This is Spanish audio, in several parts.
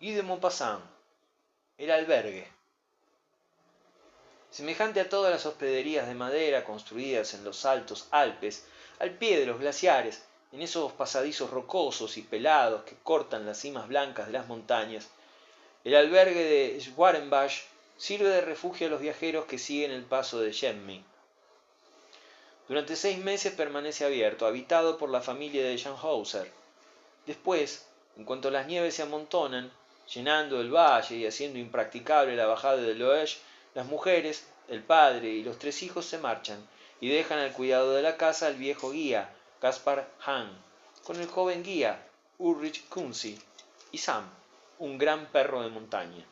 Guy de Maupassant, el albergue. Semejante a todas las hospederías de madera construidas en los altos Alpes, al pie de los glaciares, en esos pasadizos rocosos y pelados que cortan las cimas blancas de las montañas, el albergue de Schwarenbach sirve de refugio a los viajeros que siguen el paso de Chemnitz. Durante 6 meses permanece abierto, habitado por la familia de Schönhauser. Después, en cuanto las nieves se amontonan, llenando el valle y haciendo impracticable la bajada de Loesch, las mujeres, el padre y los 3 hijos se marchan y dejan al cuidado de la casa al viejo guía, Caspar Hahn, con el joven guía, Ulrich Kunzi, y Sam, un gran perro de montaña.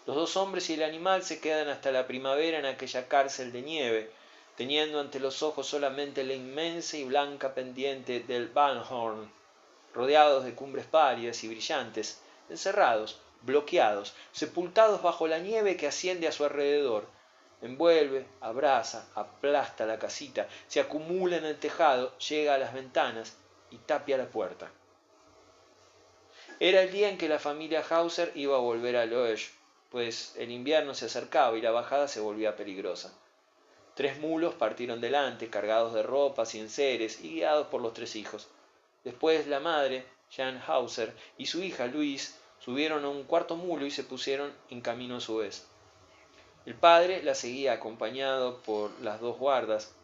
Los 2 hombres y el animal se quedan hasta la primavera en aquella cárcel de nieve, teniendo ante los ojos solamente la inmensa y blanca pendiente del Balnhorn, rodeados de cumbres pálidas y brillantes, encerrados, bloqueados, sepultados bajo la nieve que asciende a su alrededor. Envuelve, abraza, aplasta la casita, se acumula en el tejado, llega a las ventanas y tapia la puerta. Era el día en que la familia Hauser iba a volver a Loesch, pues el invierno se acercaba y la bajada se volvía peligrosa. 3 mulos partieron delante, cargados de ropas y enseres y guiados por los 3 hijos. Después la madre, Jeanne Hauser, y su hija Louise subieron a un cuarto mulo y se pusieron en camino a su vez. El padre la seguía acompañado por las 2 guardas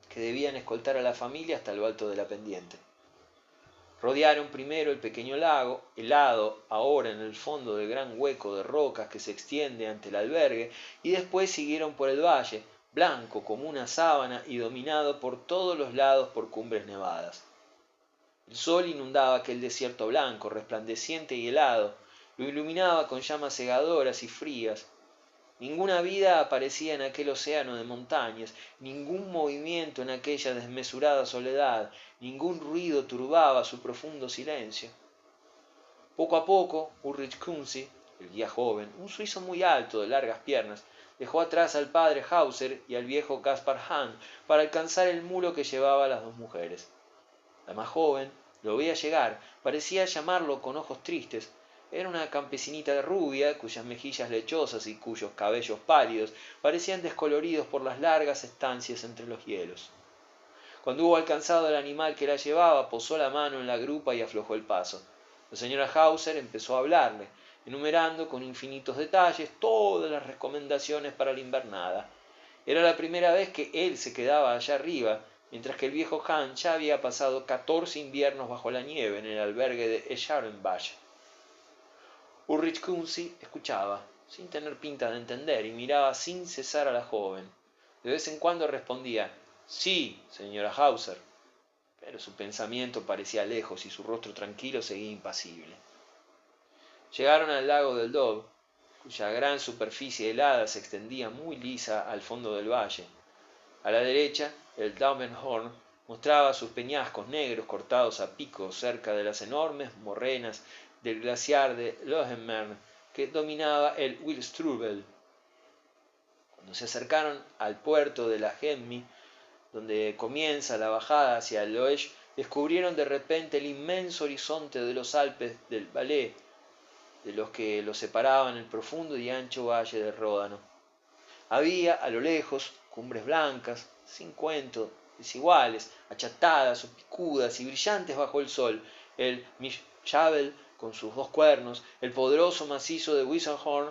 que debían escoltar a la familia hasta lo alto de la pendiente. Rodearon primero el pequeño lago, helado ahora en el fondo del gran hueco de rocas que se extiende ante el albergue, y después siguieron por el valle, blanco como una sábana y dominado por todos los lados por cumbres nevadas. El sol inundaba aquel desierto blanco, resplandeciente y helado, lo iluminaba con llamas cegadoras y frías. Ninguna vida aparecía en aquel océano de montañas, ningún movimiento en aquella desmesurada soledad, ningún ruido turbaba su profundo silencio. Poco a poco, Ulrich Kunzi, el guía joven, un suizo muy alto, de largas piernas, dejó atrás al padre Hauser y al viejo Caspar Hahn para alcanzar el mulo que llevaba a las 2 mujeres. La más joven lo veía llegar, parecía llamarlo con ojos tristes. Era una campesinita rubia, cuyas mejillas lechosas y cuyos cabellos pálidos parecían descoloridos por las largas estancias entre los hielos. Cuando hubo alcanzado al animal que la llevaba, posó la mano en la grupa y aflojó el paso. La señora Hauser empezó a hablarle, enumerando con infinitos detalles todas las recomendaciones para la invernada. Era la primera vez que él se quedaba allá arriba, mientras que el viejo Hahn ya había pasado 14 inviernos bajo la nieve en el albergue de Schwarenbach. Ulrich Kunzi escuchaba, sin tener pinta de entender, y miraba sin cesar a la joven. De vez en cuando respondía, «Sí, señora Hauser», pero su pensamiento parecía lejos y su rostro tranquilo seguía impasible. Llegaron al lago del Dob, cuya gran superficie helada se extendía muy lisa al fondo del valle. A la derecha, el Daubenhorn mostraba sus peñascos negros cortados a pico cerca de las enormes morrenas del glaciar de Lohenmern que dominaba el Wildstrubel. Cuando se acercaron al puerto de la Gemmi, donde comienza la bajada hacia el Loesch, descubrieron de repente el inmenso horizonte de los Alpes del Valais, de los que los separaban el profundo y ancho valle del Ródano. Había, a lo lejos, cumbres blancas, sin cuento, desiguales, achatadas o picudas y brillantes bajo el sol, el Mischabel con sus 2 cuernos, el poderoso macizo de Wiesenhorn,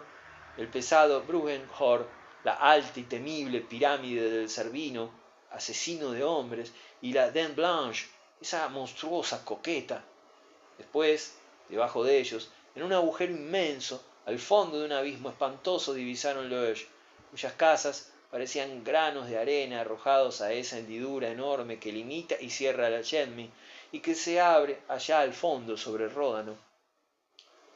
el pesado Bruggenhorn, la alta y temible pirámide del Cervino, asesino de hombres, y la Dent Blanche, esa monstruosa coqueta. Después, debajo de ellos, en un agujero inmenso, al fondo de un abismo espantoso, divisaron Loesch, cuyas casas parecían granos de arena arrojados a esa hendidura enorme que limita y cierra la Chemnitz y que se abre allá al fondo sobre el Ródano.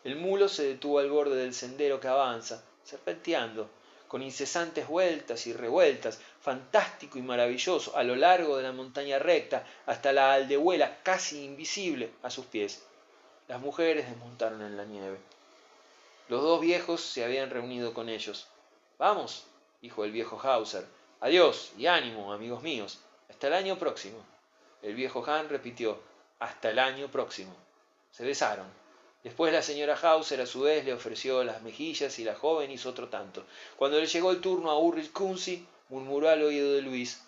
El mulo se detuvo al borde del sendero que avanza, serpenteando, con incesantes vueltas y revueltas, fantástico y maravilloso, a lo largo de la montaña recta, hasta la aldehuela casi invisible a sus pies. Las mujeres desmontaron en la nieve. Los 2 viejos se habían reunido con ellos. «Vamos», dijo el viejo Hauser. «Adiós y ánimo, amigos míos. Hasta el año próximo». El viejo Hahn repitió, «Hasta el año próximo». Se besaron. Después la señora Hauser a su vez le ofreció las mejillas y la joven hizo otro tanto. Cuando le llegó el turno a Ulrich Kunsi, murmuró al oído de Luis: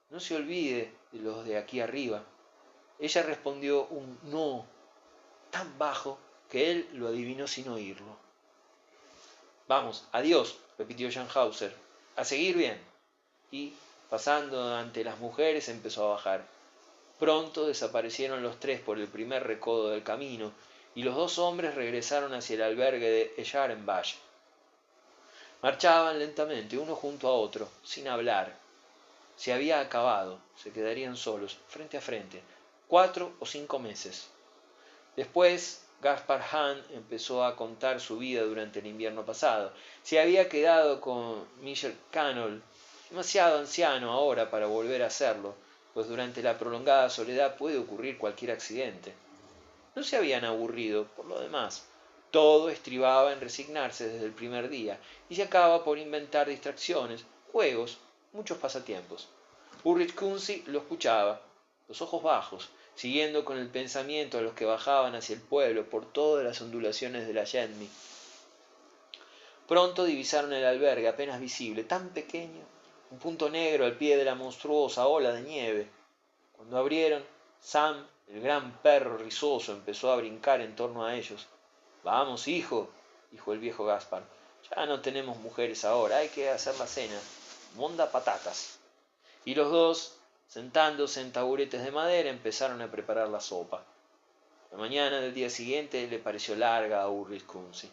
«No se olvide de los de aquí arriba». Ella respondió un no tan bajo que él lo adivinó sin oírlo. «Vamos, adiós», repitió Jan Hauser, «a seguir bien». Y, pasando ante las mujeres, empezó a bajar. Pronto desaparecieron los tres por el primer recodo del camino, y los dos hombres regresaron hacia el albergue de Schaarenbach. Marchaban lentamente, uno junto a otro, sin hablar. Se había acabado, se quedarían solos, frente a frente, 4 o 5 meses. Después, Gaspar Hahn empezó a contar su vida durante el invierno pasado. Se había quedado con Michel Canol, demasiado anciano ahora para volver a hacerlo, pues durante la prolongada soledad puede ocurrir cualquier accidente. No se habían aburrido, por lo demás. Todo estribaba en resignarse desde el primer día, y se acaba por inventar distracciones, juegos, muchos pasatiempos. Ulrich Kunsi lo escuchaba, los ojos bajos, siguiendo con el pensamiento a los que bajaban hacia el pueblo por todas las ondulaciones de la Yedmi. Pronto divisaron el albergue apenas visible, tan pequeño, un punto negro al pie de la monstruosa ola de nieve. Cuando abrieron, Sam, el gran perro rizoso, empezó a brincar en torno a ellos. «Vamos, hijo», dijo el viejo Gaspar, «ya no tenemos mujeres ahora, hay que hacer la cena. Monda patatas». Y los dos, sentándose en taburetes de madera, empezaron a preparar la sopa. La mañana del día siguiente le pareció larga a Ulrich Kunsi.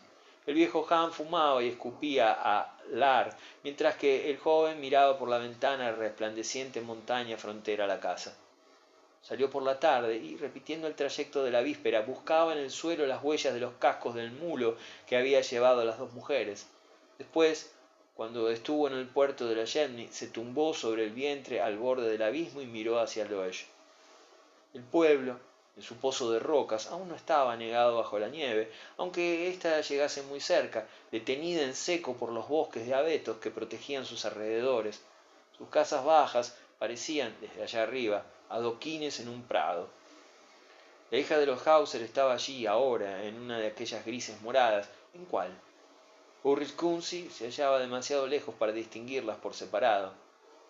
El viejo Hahn fumaba y escupía a Lar, mientras que el joven miraba por la ventana la resplandeciente montaña frontera a la casa. Salió por la tarde y, repitiendo el trayecto de la víspera, buscaba en el suelo las huellas de los cascos del mulo que había llevado a las dos mujeres. Después, cuando estuvo en el puerto de la Yedmi, se tumbó sobre el vientre al borde del abismo y miró hacia Loesch. El pueblo, en su pozo de rocas, aún no estaba anegado bajo la nieve, aunque ésta llegase muy cerca, detenida en seco por los bosques de abetos que protegían sus alrededores. Sus casas bajas parecían, desde allá arriba, adoquines en un prado. La hija de los Hauser estaba allí ahora, en una de aquellas grises moradas. ¿En cuál? Ulrich Kunsi se hallaba demasiado lejos para distinguirlas por separado.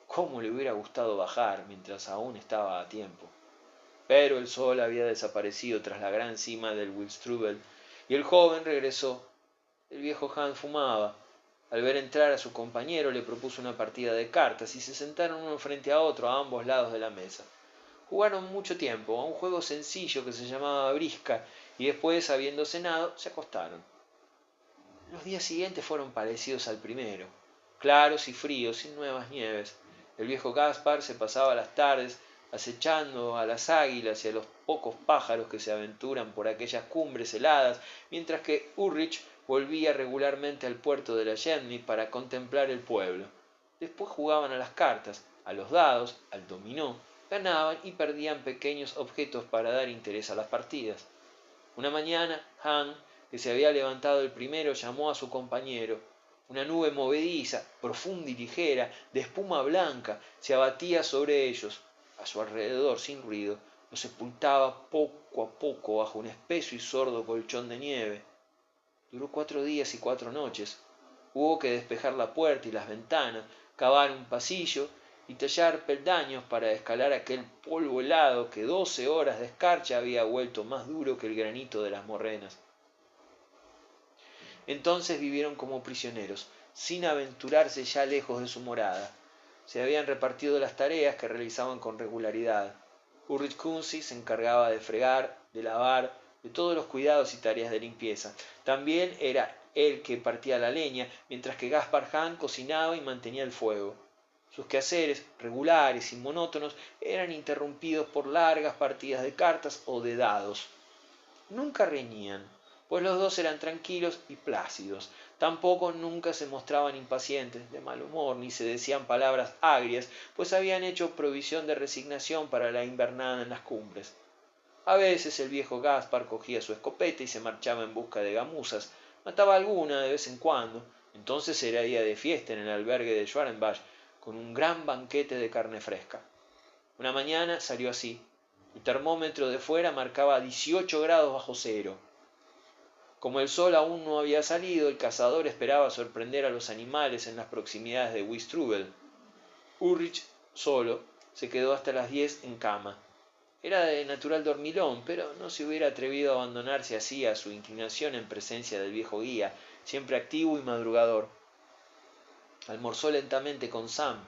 ¿Cómo le hubiera gustado bajar mientras aún estaba a tiempo? Pero el sol había desaparecido tras la gran cima del Wildstrubel, y el joven regresó. El viejo Hahn fumaba. Al ver entrar a su compañero le propuso una partida de cartas y se sentaron uno frente a otro a ambos lados de la mesa. Jugaron mucho tiempo a un juego sencillo que se llamaba brisca y después, habiendo cenado, se acostaron. Los días siguientes fueron parecidos al primero, claros y fríos, sin nuevas nieves. El viejo Gaspar se pasaba las tardes acechando a las águilas y a los pocos pájaros que se aventuran por aquellas cumbres heladas, mientras que Ulrich volvía regularmente al puerto de la Yedmi para contemplar el pueblo. Después jugaban a las cartas, a los dados, al dominó, ganaban y perdían pequeños objetos para dar interés a las partidas. Una mañana, Hahn, que se había levantado el primero, llamó a su compañero. Una nube movediza, profunda y ligera, de espuma blanca, se abatía sobre ellos. A su alrededor, sin ruido, los sepultaba poco a poco bajo un espeso y sordo colchón de nieve. Duró 4 días y 4 noches. Hubo que despejar la puerta y las ventanas, cavar un pasillo y tallar peldaños para escalar aquel polvo helado que 12 horas de escarcha había vuelto más duro que el granito de las morrenas. Entonces vivieron como prisioneros, sin aventurarse ya lejos de su morada. Se habían repartido las tareas que realizaban con regularidad. Ulrich Kunsi se encargaba de fregar, de lavar, de todos los cuidados y tareas de limpieza. También era él que partía la leña, mientras que Gaspar Hahn cocinaba y mantenía el fuego. Sus quehaceres, regulares y monótonos, eran interrumpidos por largas partidas de cartas o de dados. Nunca reñían, pues los dos eran tranquilos y plácidos. Tampoco nunca se mostraban impacientes, de mal humor, ni se decían palabras agrias, pues habían hecho provisión de resignación para la invernada en las cumbres. A veces el viejo Gaspar cogía su escopeta y se marchaba en busca de gamuzas. Mataba alguna de vez en cuando. Entonces era día de fiesta en el albergue de Schaarenbach, con un gran banquete de carne fresca. Una mañana salió así. El termómetro de fuera marcaba 18 grados bajo cero. Como el sol aún no había salido, el cazador esperaba sorprender a los animales en las proximidades de Wistrubel. Ulrich, solo, se quedó hasta las 10 en cama. Era de natural dormilón, pero no se hubiera atrevido a abandonarse así a su inclinación en presencia del viejo guía, siempre activo y madrugador. Almorzó lentamente con Sam,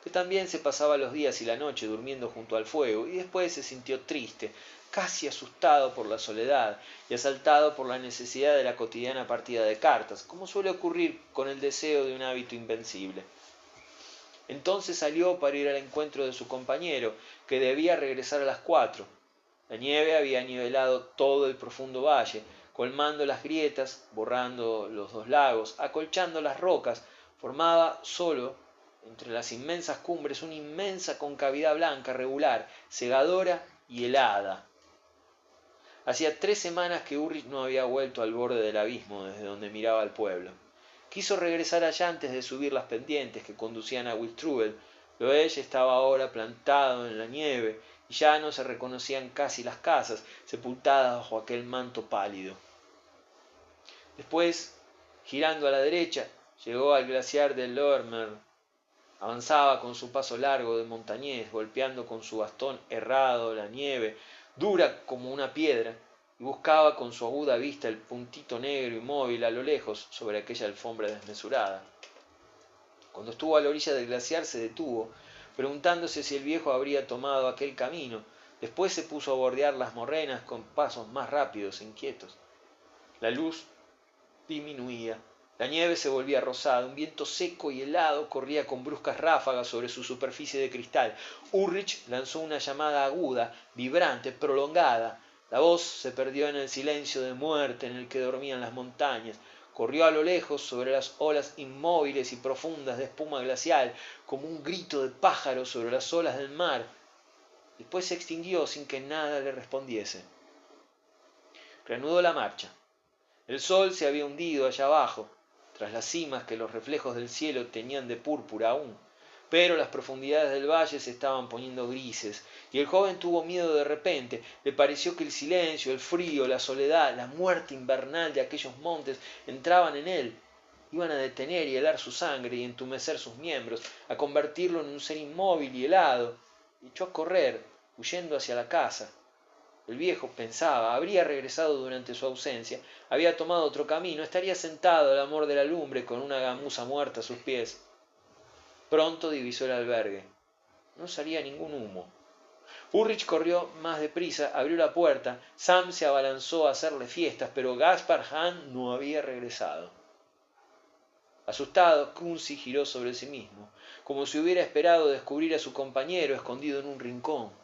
que también se pasaba los días y la noche durmiendo junto al fuego, y después se sintió triste, casi asustado por la soledad y asaltado por la necesidad de la cotidiana partida de cartas, como suele ocurrir con el deseo de un hábito invencible. Entonces salió para ir al encuentro de su compañero, que debía regresar a las 4. La nieve había nivelado todo el profundo valle, colmando las grietas, borrando los dos lagos, acolchando las rocas, formaba solo entre las inmensas cumbres una inmensa concavidad blanca regular, cegadora y helada. Hacía 3 semanas que Ulrich no había vuelto al borde del abismo desde donde miraba al pueblo. Quiso regresar allá antes de subir las pendientes que conducían a Wilstrubel, pero ella estaba ahora plantado en la nieve y ya no se reconocían casi las casas, sepultadas bajo aquel manto pálido. Después, girando a la derecha, llegó al glaciar de Loermer. Avanzaba con su paso largo de montañés, golpeando con su bastón herrado la nieve, dura como una piedra, y buscaba con su aguda vista el puntito negro inmóvil a lo lejos sobre aquella alfombra desmesurada. Cuando estuvo a la orilla del glaciar se detuvo, preguntándose si el viejo habría tomado aquel camino. Después se puso a bordear las morrenas con pasos más rápidos e inquietos. La luz disminuía. La nieve se volvía rosada, un viento seco y helado corría con bruscas ráfagas sobre su superficie de cristal. Ulrich lanzó una llamada aguda, vibrante, prolongada. La voz se perdió en el silencio de muerte en el que dormían las montañas. Corrió a lo lejos sobre las olas inmóviles y profundas de espuma glacial, como un grito de pájaro sobre las olas del mar. Después se extinguió sin que nada le respondiese. Reanudó la marcha. El sol se había hundido allá abajo, tras las cimas que los reflejos del cielo teñían de púrpura aún, pero las profundidades del valle se estaban poniendo grises, y el joven tuvo miedo de repente. Le pareció que el silencio, el frío, la soledad, la muerte invernal de aquellos montes entraban en él, iban a detener y helar su sangre y entumecer sus miembros, a convertirlo en un ser inmóvil y helado. Y echó a correr, huyendo hacia la casa. El viejo pensaba, habría regresado durante su ausencia, había tomado otro camino, estaría sentado al amor de la lumbre con una gamuza muerta a sus pies. Pronto divisó el albergue. No salía ningún humo. Ulrich corrió más deprisa, abrió la puerta. Sam se abalanzó a hacerle fiestas, pero Gaspar Hahn no había regresado. Asustado, Kunzi giró sobre sí mismo, como si hubiera esperado descubrir a su compañero escondido en un rincón.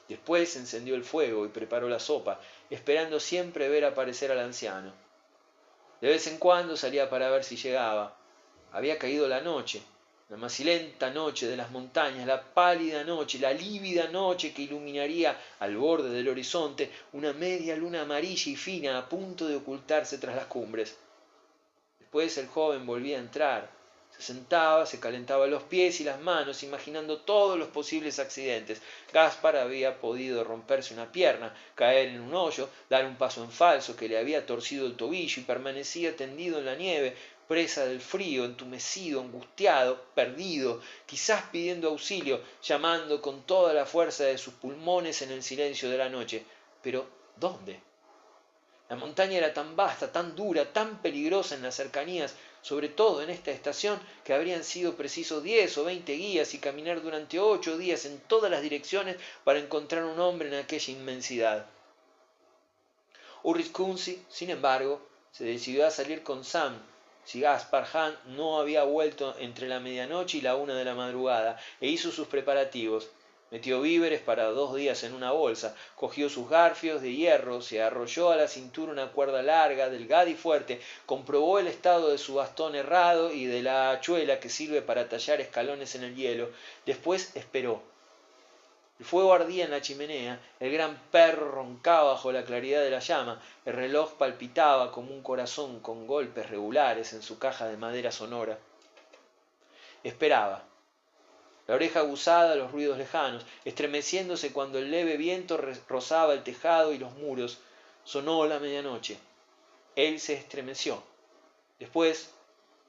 Después encendió el fuego y preparó la sopa, esperando siempre ver aparecer al anciano. De vez en cuando salía para ver si llegaba. Había caído la noche, la macilenta noche de las montañas, la pálida noche, la lívida noche que iluminaría al borde del horizonte una media luna amarilla y fina a punto de ocultarse tras las cumbres. Después el joven volvía a entrar. Se sentaba, se calentaba los pies y las manos, imaginando todos los posibles accidentes. Gaspar había podido romperse una pierna, caer en un hoyo, dar un paso en falso que le había torcido el tobillo y permanecía tendido en la nieve, presa del frío, entumecido, angustiado, perdido, quizás pidiendo auxilio, llamando con toda la fuerza de sus pulmones en el silencio de la noche. Pero, ¿dónde? La montaña era tan vasta, tan dura, tan peligrosa en las cercanías, sobre todo en esta estación, que habrían sido precisos 10 o 20 guías y caminar durante 8 días en todas las direcciones para encontrar un hombre en aquella inmensidad. Ulrich Kunzi, sin embargo, se decidió a salir con Sam, si Gaspar Hahn no había vuelto entre la medianoche y la 1 de la madrugada, e hizo sus preparativos. Metió víveres para 2 días en una bolsa, cogió sus garfios de hierro, se arrolló a la cintura una cuerda larga, delgada y fuerte, comprobó el estado de su bastón herrado y de la hachuela que sirve para tallar escalones en el hielo. Después esperó. El fuego ardía en la chimenea, el gran perro roncaba bajo la claridad de la llama, el reloj palpitaba como un corazón con golpes regulares en su caja de madera sonora. Esperaba. La oreja aguzada a los ruidos lejanos, estremeciéndose cuando el leve viento rozaba el tejado y los muros. Sonó la medianoche. Él se estremeció. Después,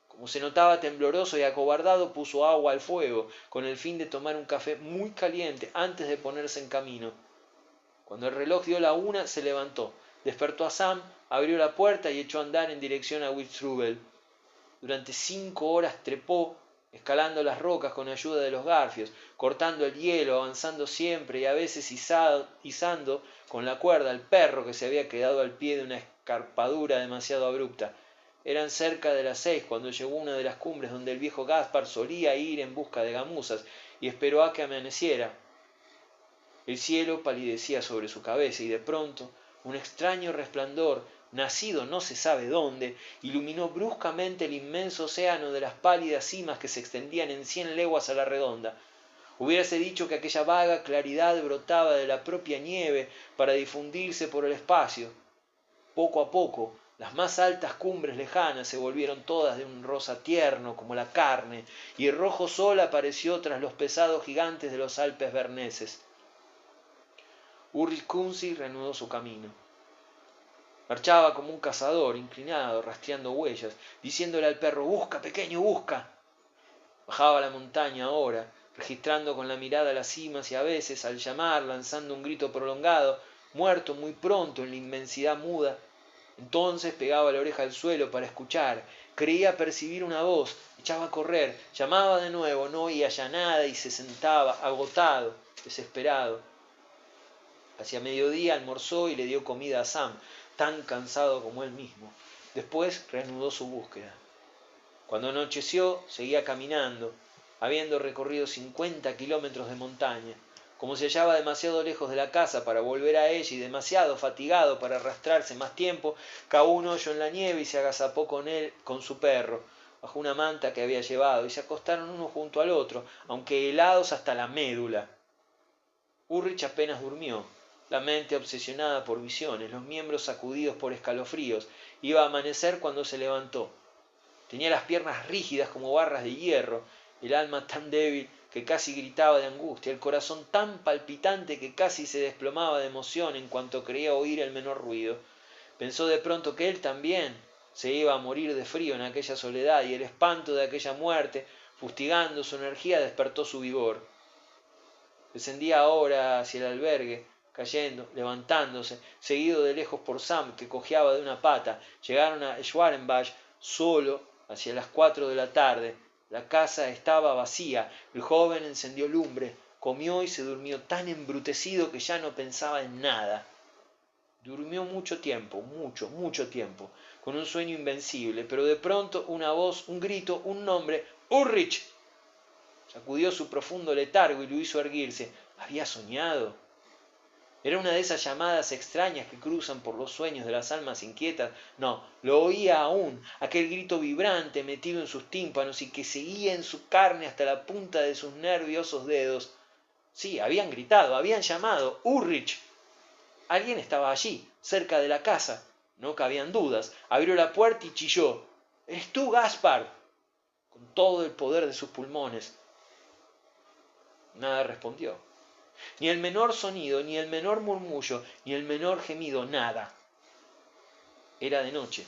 como se notaba tembloroso y acobardado, puso agua al fuego, con el fin de tomar un café muy caliente antes de ponerse en camino. Cuando el reloj dio la 1, se levantó, despertó a Sam, abrió la puerta y echó a andar en dirección a Wistrubel. Durante 5 horas trepó, escalando las rocas con ayuda de los garfios, cortando el hielo, avanzando siempre y a veces izando con la cuerda al perro que se había quedado al pie de una escarpadura demasiado abrupta. Eran cerca de las 6 cuando llegó a una de las cumbres donde el viejo Gaspar solía ir en busca de gamuzas y esperó a que amaneciera. El cielo palidecía sobre su cabeza y de pronto un extraño resplandor, nacido no se sabe dónde, iluminó bruscamente el inmenso océano de las pálidas cimas que se extendían en 100 leguas a la redonda. Hubiérase dicho que aquella vaga claridad brotaba de la propia nieve para difundirse por el espacio. Poco a poco, las más altas cumbres lejanas se volvieron todas de un rosa tierno como la carne, y el rojo sol apareció tras los pesados gigantes de los Alpes berneses. Ulrich Kunsi reanudó su camino. Marchaba como un cazador, inclinado, rastreando huellas, diciéndole al perro: «Busca, pequeño, busca». Bajaba la montaña ahora, registrando con la mirada las cimas y a veces, al llamar, lanzando un grito prolongado, muerto muy pronto en la inmensidad muda. Entonces pegaba la oreja al suelo para escuchar, creía percibir una voz, echaba a correr, llamaba de nuevo, no oía ya nada y se sentaba, agotado, desesperado. Hacia mediodía almorzó y le dio comida a Sam, tan cansado como él mismo. Después reanudó su búsqueda. Cuando anocheció, seguía caminando, habiendo recorrido 50 kilómetros de montaña. Como se hallaba demasiado lejos de la casa para volver a ella y demasiado fatigado para arrastrarse más tiempo, cavó un hoyo en la nieve y se agazapó con su perro, bajo una manta que había llevado, y se acostaron uno junto al otro, aunque helados hasta la médula. Ulrich apenas durmió, la mente obsesionada por visiones, los miembros sacudidos por escalofríos. Iba a amanecer cuando se levantó. Tenía las piernas rígidas como barras de hierro, el alma tan débil que casi gritaba de angustia, el corazón tan palpitante que casi se desplomaba de emoción en cuanto creía oír el menor ruido. Pensó de pronto que él también se iba a morir de frío en aquella soledad, y el espanto de aquella muerte, fustigando su energía, despertó su vigor. Descendía ahora hacia el albergue, cayendo, levantándose, seguido de lejos por Sam, que cojeaba de una pata. Llegaron a Schwarenbach solo hacia las 4 de la tarde. La casa estaba vacía. El joven encendió lumbre, comió y se durmió tan embrutecido que ya no pensaba en nada. Durmió mucho tiempo, mucho tiempo, con un sueño invencible, pero de pronto una voz, un grito, un nombre: «¡Ulrich!». Sacudió su profundo letargo y lo hizo erguirse. ¿Había soñado? ¿Era una de esas llamadas extrañas que cruzan por los sueños de las almas inquietas? No, lo oía aún, aquel grito vibrante metido en sus tímpanos y que seguía en su carne hasta la punta de sus nerviosos dedos. Sí, habían gritado, habían llamado: «Ulrich». Alguien estaba allí, cerca de la casa. No cabían dudas. Abrió la puerta y chilló: «¿Eres tú, Gaspar?», con todo el poder de sus pulmones. Nada respondió. Ni el menor sonido, ni el menor murmullo, ni el menor gemido, nada. Era de noche.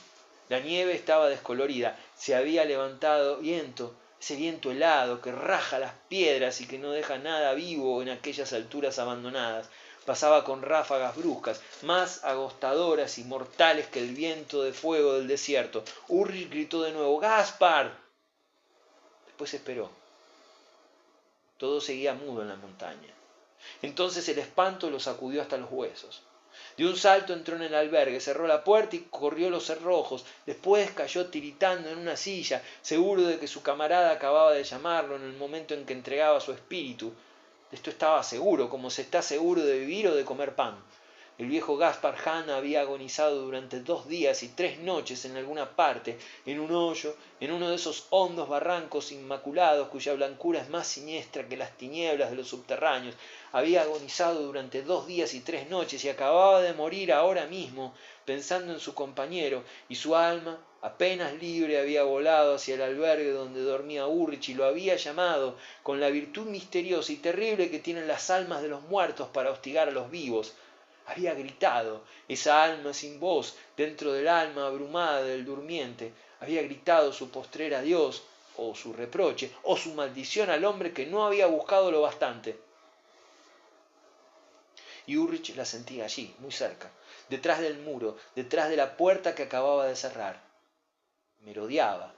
La nieve estaba descolorida. Se había levantado viento, ese viento helado que raja las piedras y que no deja nada vivo en aquellas alturas abandonadas. Pasaba con ráfagas bruscas, más agostadoras y mortales que el viento de fuego del desierto. Ulrich gritó de nuevo: «¡Gaspar!». Después esperó. Todo seguía mudo en la montaña. Entonces el espanto lo sacudió hasta los huesos. De un salto entró en el albergue, cerró la puerta y corrió los cerrojos. Después cayó tiritando en una silla, seguro de que su camarada acababa de llamarlo en el momento en que entregaba su espíritu. De esto estaba seguro, como se está seguro de vivir o de comer pan. El viejo Gaspar Hahn había agonizado durante 2 días y 3 noches en alguna parte, en un hoyo, en uno de esos hondos barrancos inmaculados cuya blancura es más siniestra que las tinieblas de los subterráneos. Había agonizado durante 2 días y 3 noches y acababa de morir ahora mismo, pensando en su compañero, y su alma, apenas libre, había volado hacia el albergue donde dormía Ulrich y lo había llamado, con la virtud misteriosa y terrible que tienen las almas de los muertos para hostigar a los vivos. había gritado, esa alma sin voz, dentro del alma abrumada del durmiente, había gritado su postrer adiós, o su reproche, o su maldición al hombre que no había buscado lo bastante. Y Ulrich la sentía allí, muy cerca, detrás del muro, detrás de la puerta que acababa de cerrar. Merodeaba,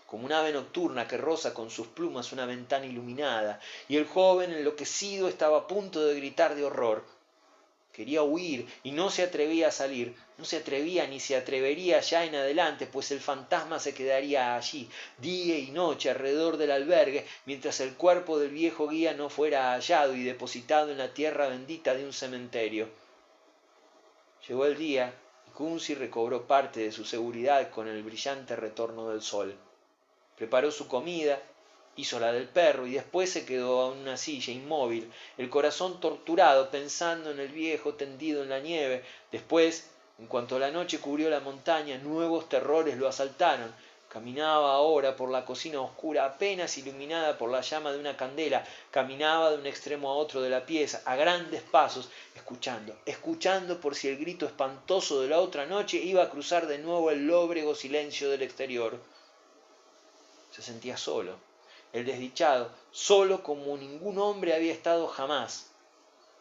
como un ave nocturna que roza con sus plumas una ventana iluminada, y el joven enloquecido estaba a punto de gritar de horror. Quería huir y no se atrevía a salir, no se atrevía ni se atrevería ya en adelante, pues el fantasma se quedaría allí, día y noche alrededor del albergue, mientras el cuerpo del viejo guía no fuera hallado y depositado en la tierra bendita de un cementerio. Llegó el día y Kunsi recobró parte de su seguridad con el brillante retorno del sol. Preparó su comida, hizo la del perro y después se quedó en una silla inmóvil, el corazón torturado pensando en el viejo tendido en la nieve. Después, en cuanto la noche cubrió la montaña, nuevos terrores lo asaltaron. Caminaba ahora por la cocina oscura, apenas iluminada por la llama de una candela. Caminaba de un extremo a otro de la pieza, a grandes pasos, escuchando por si el grito espantoso de la otra noche iba a cruzar de nuevo el lóbrego silencio del exterior. Se sentía solo, el desdichado, solo como ningún hombre había estado jamás.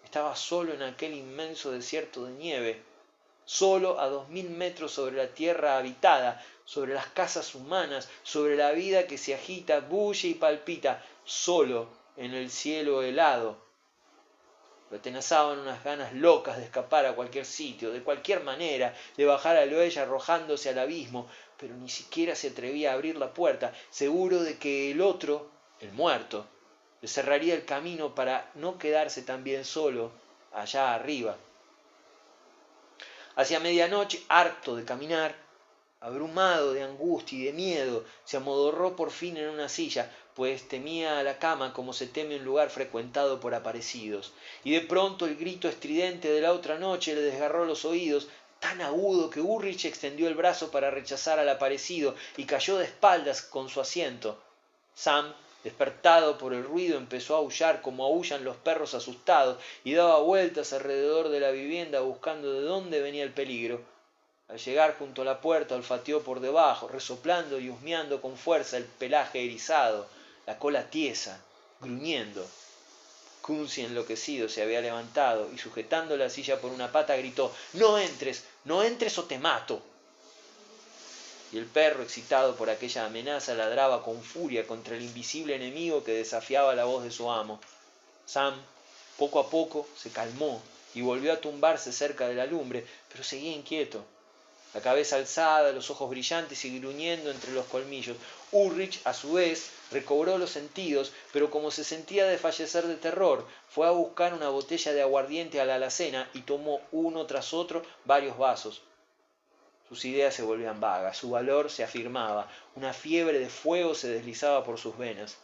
Estaba solo en aquel inmenso desierto de nieve, solo a 2000 metros sobre la tierra habitada, sobre las casas humanas, sobre la vida que se agita, bulle y palpita, solo en el cielo helado. Lo atenazaban unas ganas locas de escapar a cualquier sitio, de cualquier manera, de bajar al muelle arrojándose al abismo, pero ni siquiera se atrevía a abrir la puerta, seguro de que el otro, el muerto, le cerraría el camino para no quedarse también solo allá arriba. Hacia medianoche, harto de caminar, abrumado de angustia y de miedo, se amodorró por fin en una silla, pues temía a la cama como se teme un lugar frecuentado por aparecidos. Y de pronto el grito estridente de la otra noche le desgarró los oídos, tan agudo que Ulrich extendió el brazo para rechazar al aparecido y cayó de espaldas con su asiento. Sam, despertado por el ruido, empezó a aullar como aullan los perros asustados y daba vueltas alrededor de la vivienda buscando de dónde venía el peligro. Al llegar junto a la puerta olfateó por debajo, resoplando y husmeando con fuerza el pelaje erizado, la cola tiesa, gruñendo. Kunsi, enloquecido, se había levantado y sujetando la silla por una pata gritó: «¡No entres! ¡No entres o te mato!». Y el perro, excitado por aquella amenaza, ladraba con furia contra el invisible enemigo que desafiaba la voz de su amo. Sam, poco a poco, se calmó y volvió a tumbarse cerca de la lumbre, pero seguía inquieto, la cabeza alzada, los ojos brillantes y gruñendo entre los colmillos. Ulrich, a su vez, recobró los sentidos, pero como se sentía desfallecer de terror, fue a buscar una botella de aguardiente a la alacena y tomó uno tras otro varios vasos. Sus ideas se volvían vagas, su valor se afirmaba, una fiebre de fuego se deslizaba por sus venas.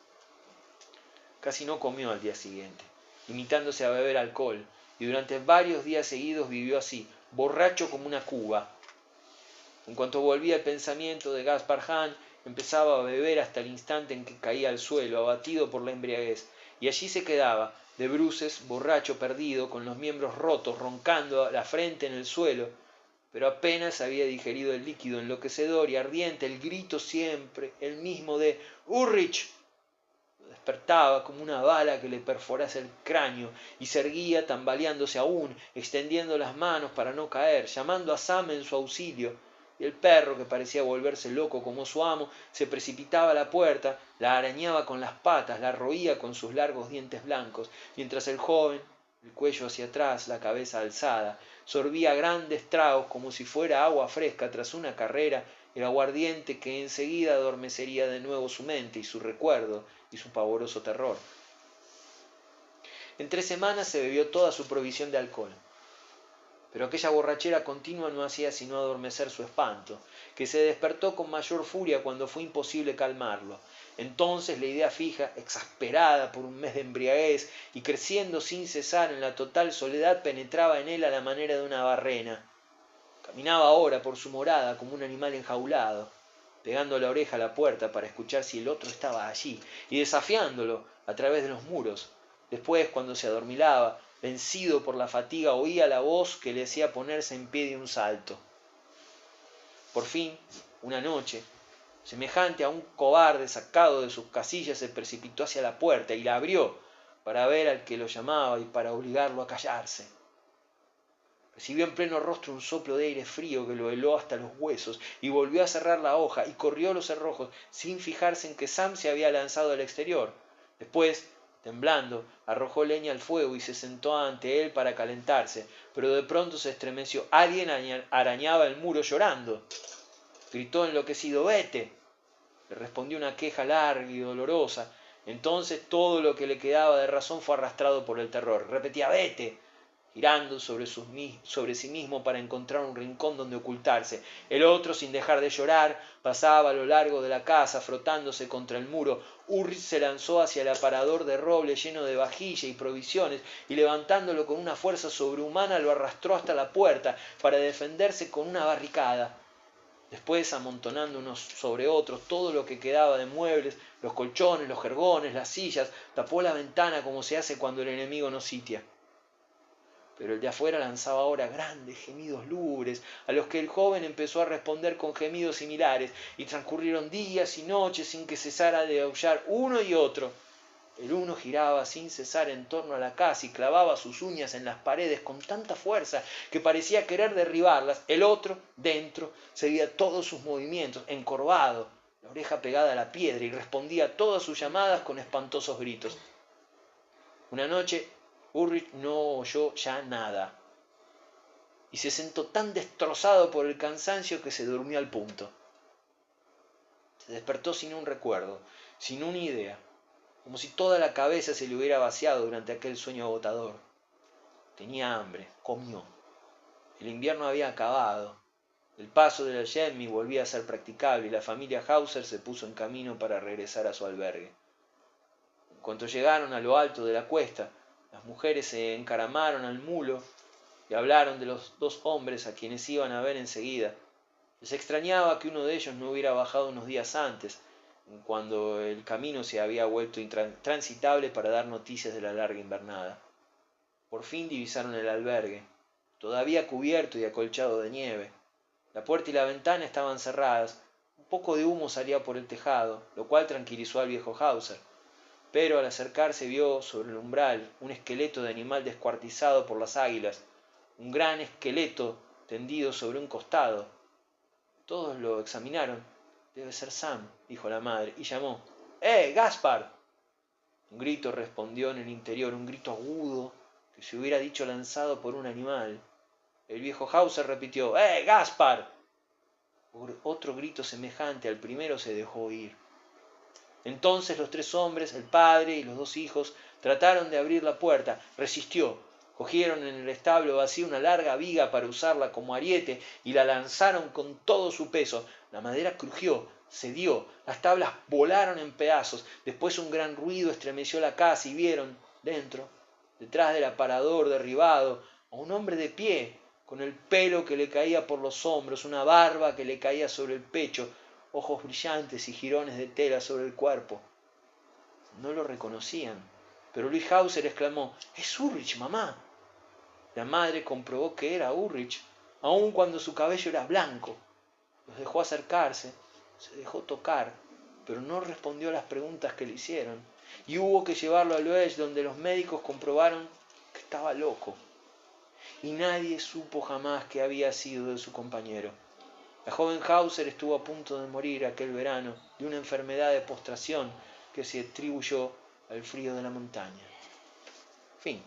Casi no comió al día siguiente, limitándose a beber alcohol, y durante varios días seguidos vivió así, borracho como una cuba. En cuanto volvía el pensamiento de Gaspar Hahn, empezaba a beber hasta el instante en que caía al suelo, abatido por la embriaguez, y allí se quedaba, de bruces, borracho, perdido, con los miembros rotos, roncando la frente en el suelo, pero apenas había digerido el líquido enloquecedor y ardiente, el grito siempre, el mismo de «Ulrich». Lo despertaba como una bala que le perforase el cráneo, y se erguía tambaleándose aún, extendiendo las manos para no caer, llamando a Sam en su auxilio. Y el perro, que parecía volverse loco como su amo, se precipitaba a la puerta, la arañaba con las patas, la roía con sus largos dientes blancos, mientras el joven, el cuello hacia atrás, la cabeza alzada, sorbía grandes tragos como si fuera agua fresca tras una carrera, el aguardiente que enseguida adormecería de nuevo su mente y su recuerdo y su pavoroso terror. En 3 semanas se bebió toda su provisión de alcohol. Pero aquella borrachera continua no hacía sino adormecer su espanto, que se despertó con mayor furia cuando fue imposible calmarlo. Entonces la idea fija, exasperada por un mes de embriaguez y creciendo sin cesar en la total soledad, penetraba en él a la manera de una barrena. Caminaba ahora por su morada como un animal enjaulado, pegando la oreja a la puerta para escuchar si el otro estaba allí, y desafiándolo a través de los muros. Después, cuando se adormilaba, Vencido por la fatiga, oía la voz que le hacía ponerse en pie de un salto. Por fin, una noche, semejante a un cobarde sacado de sus casillas, se precipitó hacia la puerta y la abrió para ver al que lo llamaba y para obligarlo a callarse. Recibió en pleno rostro un soplo de aire frío que lo heló hasta los huesos y volvió a cerrar la hoja y corrió los cerrojos sin fijarse en que Sam se había lanzado al exterior. Después, temblando, arrojó leña al fuego y se sentó ante él para calentarse, pero de pronto se estremeció. Alguien arañaba el muro llorando. Gritó enloquecido: «¡Vete!». Le respondió una queja larga y dolorosa. Entonces todo lo que le quedaba de razón fue arrastrado por el terror. Repetía: «¡Vete!», girando sobre sí mismo para encontrar un rincón donde ocultarse. El otro, sin dejar de llorar, pasaba a lo largo de la casa, frotándose contra el muro. Ulrich se lanzó hacia el aparador de roble lleno de vajilla y provisiones, y levantándolo con una fuerza sobrehumana lo arrastró hasta la puerta para defenderse con una barricada. Después, amontonando unos sobre otros todo lo que quedaba de muebles, los colchones, los jergones, las sillas, tapó la ventana como se hace cuando el enemigo nos sitia. Pero el de afuera lanzaba ahora grandes gemidos lúgubres, a los que el joven empezó a responder con gemidos similares, y transcurrieron días y noches sin que cesara de aullar uno y otro. El uno giraba sin cesar en torno a la casa y clavaba sus uñas en las paredes con tanta fuerza que parecía querer derribarlas. El otro, dentro, seguía todos sus movimientos, encorvado, la oreja pegada a la piedra, y respondía a todas sus llamadas con espantosos gritos. Una noche Ulrich no oyó ya nada, y se sentó tan destrozado por el cansancio que se durmió al punto. Se despertó sin un recuerdo, sin una idea, como si toda la cabeza se le hubiera vaciado durante aquel sueño agotador. Tenía hambre, comió. El invierno había acabado. El paso del Algemmi volvía a ser practicable y la familia Hauser se puso en camino para regresar a su albergue. En cuanto llegaron a lo alto de la cuesta, las mujeres se encaramaron al mulo y hablaron de los dos hombres a quienes iban a ver enseguida. Les extrañaba que uno de ellos no hubiera bajado unos días antes, cuando el camino se había vuelto intransitable, para dar noticias de la larga invernada. Por fin divisaron el albergue, todavía cubierto y acolchado de nieve. La puerta y la ventana estaban cerradas. Un poco de humo salía por el tejado, lo cual tranquilizó al viejo Hauser. Pero al acercarse vio sobre el umbral un esqueleto de animal descuartizado por las águilas, un gran esqueleto tendido sobre un costado. Todos lo examinaron. «Debe ser Sam», dijo la madre, y llamó: «Gaspar». Un grito respondió en el interior, un grito agudo que se hubiera dicho lanzado por un animal. El viejo Hauser repitió: «Gaspar». Otro grito semejante al primero se dejó oír. Entonces los tres hombres, el padre y los dos hijos, trataron de abrir la puerta. Resistió. Cogieron en el establo vacío una larga viga para usarla como ariete y la lanzaron con todo su peso. La madera crujió, cedió, las tablas volaron en pedazos. Después un gran ruido estremeció la casa y vieron, dentro, detrás del aparador derribado, a un hombre de pie, con el pelo que le caía por los hombros, una barba que le caía sobre el pecho, ojos brillantes y jirones de tela sobre el cuerpo. No lo reconocían, pero Luis Hauser exclamó: «¡Es Ulrich, mamá!». La madre comprobó que era Ulrich, aun cuando su cabello era blanco. Los dejó acercarse, se dejó tocar, pero no respondió a las preguntas que le hicieron, y hubo que llevarlo a Loesch, donde los médicos comprobaron que estaba loco. Y nadie supo jamás qué había sido de su compañero. La joven Hauser estuvo a punto de morir aquel verano de una enfermedad de postración que se atribuyó al frío de la montaña. Fin.